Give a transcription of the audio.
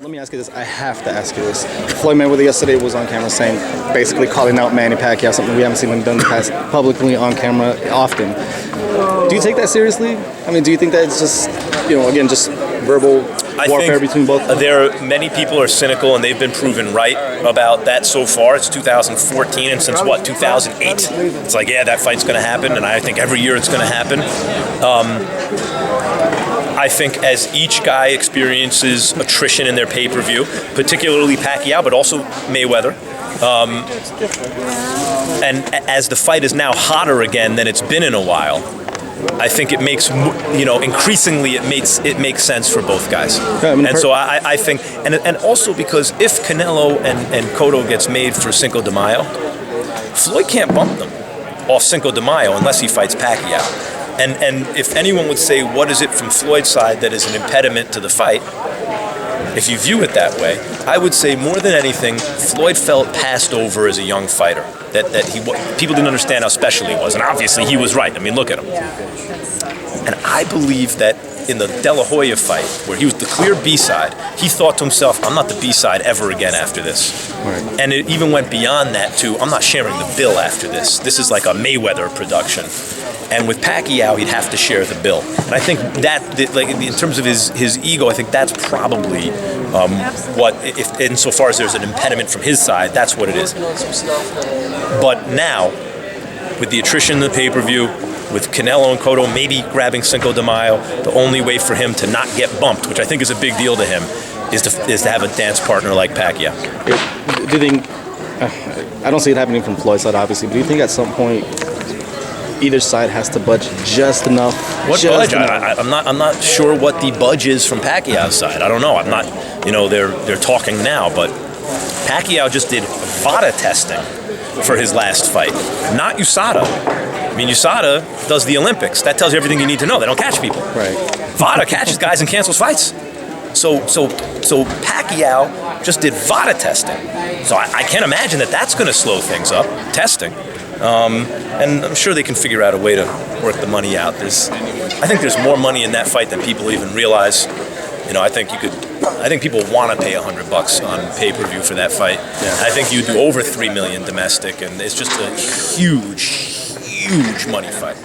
Let me ask you this. I have to ask you this. Floyd Mayweather yesterday was on camera saying, basically calling out Manny Pacquiao, something we haven't seen him done in the past publicly on camera often. Do you take that seriously? I mean, do you think that it's just, again, just verbal warfare between both? Many people are cynical, and they've been proven right about that so far. It's 2014, and since 2008, it's like, yeah, that fight's going to happen, and I think every year it's going to happen. I think as each guy experiences attrition in their pay-per-view, particularly Pacquiao, but also Mayweather, and as the fight is now hotter again than it's been in a while, I think it makes, increasingly it makes sense for both guys. Yeah, and so I think, and also because if Canelo and Cotto gets made for Cinco de Mayo, Floyd can't bump them off Cinco de Mayo unless he fights Pacquiao. And if anyone would say, what is it from Floyd's side that is an impediment to the fight, if you view it that way, I would say more than anything, Floyd felt passed over as a young fighter. That people didn't understand how special he was, and obviously he was right. I mean, look at him. And I believe that in the De La Hoya fight, where he was the clear B-side, he thought to himself, I'm not the B-side ever again after this. Right. And it even went beyond that to, I'm not sharing the bill after this. This is like a Mayweather production. And with Pacquiao, he'd have to share the bill. And I think that, like in terms of his ego, I think that's probably what, if insofar as there's an impediment from his side, that's what it is. But now, with the attrition in the pay-per-view, with Canelo and Cotto maybe grabbing Cinco de Mayo, the only way for him to not get bumped, which I think is a big deal to him, is to have a dance partner like Pacquiao. Do you think, I don't see it happening from Floyd's side, obviously, but do you think at some point either side has to budge just enough? What budge? I'm not sure what the budge is from Pacquiao's side. I don't know. I'm not. They're talking now, but Pacquiao just did VADA testing for his last fight, not USADA. I mean, USADA does the Olympics. That tells you everything you need to know. They don't catch people. Right. VADA catches guys and cancels fights. So Pacquiao just did VADA testing. So I can't imagine that's going to slow things up. Testing. And I'm sure they can figure out a way to work the money out. I think there's more money in that fight than people even realize. I think people want to pay $100 on pay-per-view for that fight. Yeah. I think you do over $3 million domestic, and it's just a huge, huge money fight.